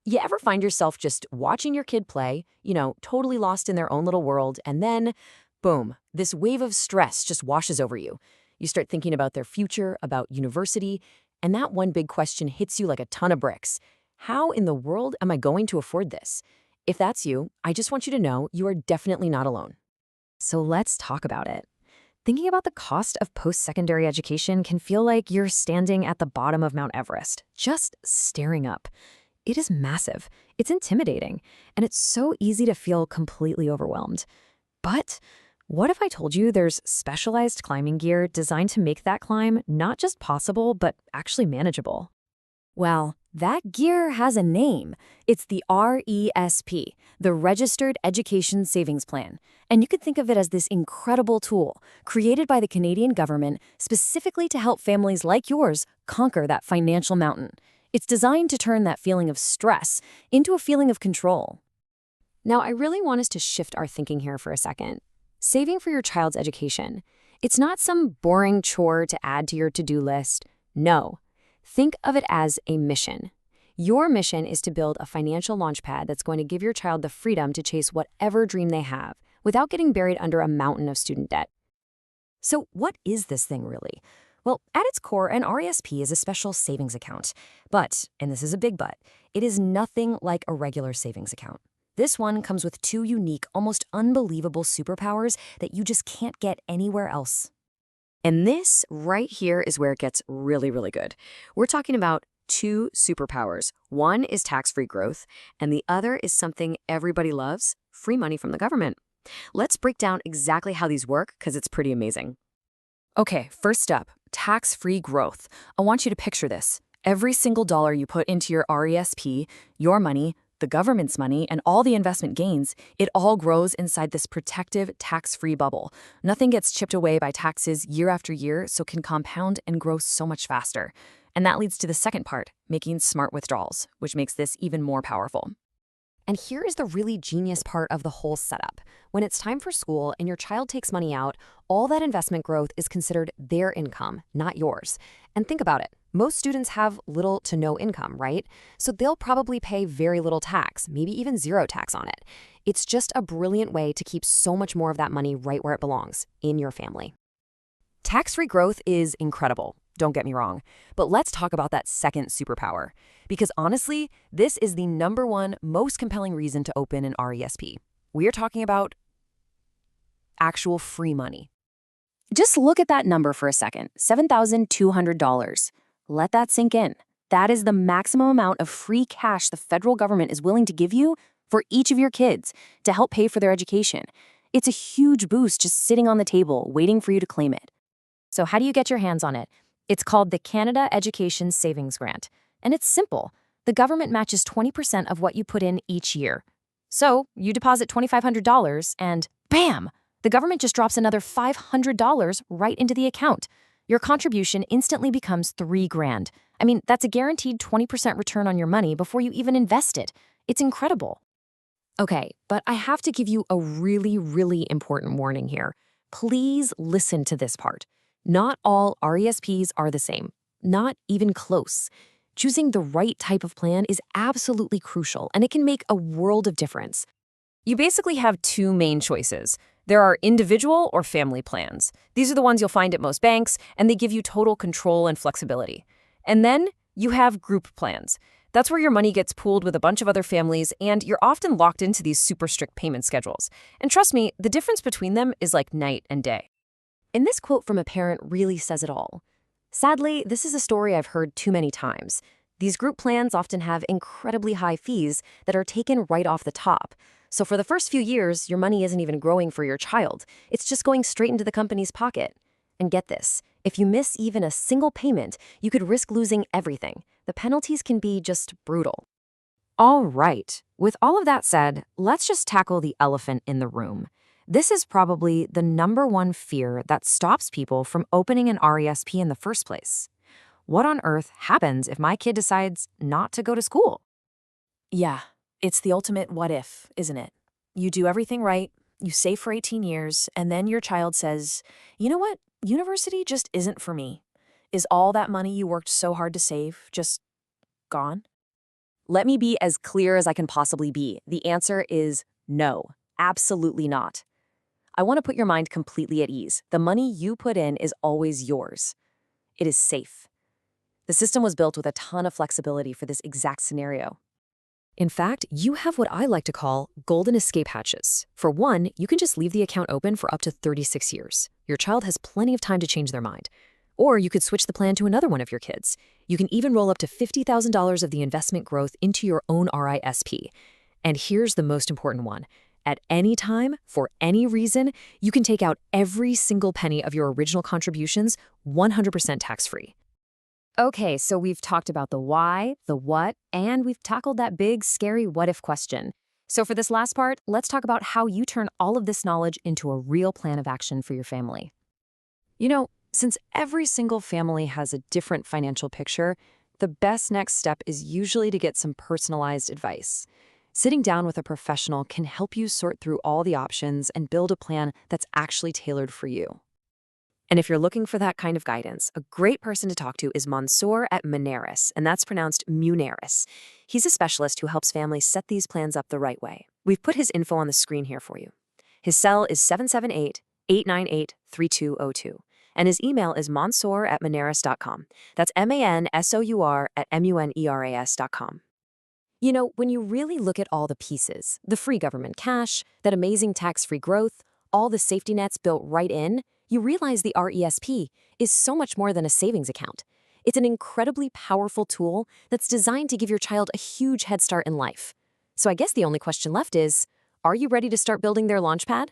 You ever find yourself just watching your kid play, totally lost in their own little world, and then, boom, this wave of stress just washes over you. You start thinking about their future, about university, and that one big question hits you like a ton of bricks. How in the world am I going to afford this? If that's you, I just want you to know you are definitely not alone. So let's talk about it. Thinking about the cost of post-secondary education can feel like you're standing at the bottom of Mount Everest, just staring up. It is massive, it's intimidating, and it's so easy to feel completely overwhelmed. But what if I told you there's specialized climbing gear designed to make that climb not just possible, but actually manageable? Well, that gear has a name. It's the RESP, the Registered Education Savings Plan. And you could think of it as this incredible tool created by the Canadian government specifically to help families like yours conquer that financial mountain. It's designed to turn that feeling of stress into a feeling of control. Now, I really want us to shift our thinking here for a second. Saving for your child's education. It's not some boring chore to add to your to-do list. No. Think of it as a mission. Your mission is to build a financial launchpad that's going to give your child the freedom to chase whatever dream they have without getting buried under a mountain of student debt. So what is this thing really? Well, at its core, an RESP is a special savings account. But, and this is a big but, it is nothing like a regular savings account. This one comes with two unique, almost unbelievable superpowers that you just can't get anywhere else. And this right here is where it gets really, really good. We're talking about two superpowers. One is tax-free growth, and the other is something everybody loves, free money from the government. Let's break down exactly how these work, because it's pretty amazing. Okay, first up, tax-free growth. I want you to picture this. Every single dollar you put into your RESP, your money, the government's money, and all the investment gains, it all grows inside this protective, tax-free bubble. Nothing gets chipped away by taxes year after year, so can compound and grow so much faster. And that leads to the second part, making smart withdrawals, which makes this even more powerful. And here is the really genius part of the whole setup. When it's time for school and your child takes money out, all that investment growth is considered their income, not yours. And think about it. Most students have little to no income, right? So they'll probably pay very little tax, maybe even zero tax on it. It's just a brilliant way to keep so much more of that money right where it belongs, in your family. Tax-free growth is incredible, don't get me wrong. But let's talk about that second superpower. Because honestly, this is the number one most compelling reason to open an RESP. We are talking about actual free money. Just look at that number for a second, $7,200. Let that sink in. That is the maximum amount of free cash the federal government is willing to give you for each of your kids to help pay for their education. It's a huge boost just sitting on the table, waiting for you to claim it. So how do you get your hands on it? It's called the Canada Education Savings Grant. And it's simple. The government matches 20% of what you put in each year. So you deposit $2,500 and bam! The government just drops another $500 right into the account. Your contribution instantly becomes $3,000. I mean, that's a guaranteed 20% return on your money before you even invest it. It's incredible. Okay, but I have to give you a really, really important warning here. Please listen to this part. Not all RESPs are the same. Not even close. Choosing the right type of plan is absolutely crucial, and it can make a world of difference. You basically have two main choices. There are individual or family plans. These are the ones you'll find at most banks, and they give you total control and flexibility. And then you have group plans. That's where your money gets pooled with a bunch of other families, and you're often locked into these super strict payment schedules. And trust me, the difference between them is like night and day. And this quote from a parent really says it all. Sadly, this is a story I've heard too many times. These group plans often have incredibly high fees that are taken right off the top. So for the first few years, your money isn't even growing for your child. It's just going straight into the company's pocket. And get this, if you miss even a single payment, you could risk losing everything. The penalties can be just brutal. All right, with all of that said, let's just tackle the elephant in the room. This is probably the number one fear that stops people from opening an RESP in the first place. What on earth happens if my kid decides not to go to school? Yeah, it's the ultimate what if, isn't it? You do everything right, you save for 18 years, and then your child says, you know what, university just isn't for me. Is all that money you worked so hard to save just gone? Let me be as clear as I can possibly be. The answer is no, absolutely not. I want to put your mind completely at ease. The money you put in is always yours. It is safe. The system was built with a ton of flexibility for this exact scenario. In fact, you have what I like to call golden escape hatches. For one, you can just leave the account open for up to 36 years. Your child has plenty of time to change their mind. Or you could switch the plan to another one of your kids. You can even roll up to $50,000 of the investment growth into your own RISP. And here's the most important one. At any time, for any reason, you can take out every single penny of your original contributions 100% tax-free. Okay, so we've talked about the why, the what, and we've tackled that big, scary what-if question. So for this last part, let's talk about how you turn all of this knowledge into a real plan of action for your family. Since every single family has a different financial picture, the best next step is usually to get some personalized advice. Sitting down with a professional can help you sort through all the options and build a plan that's actually tailored for you. And if you're looking for that kind of guidance, a great person to talk to is Mansoor at Muneris, and that's pronounced Muneris. He's a specialist who helps families set these plans up the right way. We've put his info on the screen here for you. His cell is 778-898-3202, and his email is mansour@muneris.com. That's MANSOUR@MUNERAS.com. When you really look at all the pieces, the free government cash, that amazing tax-free growth, all the safety nets built right in, you realize the RESP is so much more than a savings account. It's an incredibly powerful tool that's designed to give your child a huge head start in life. So I guess the only question left is, are you ready to start building their launchpad?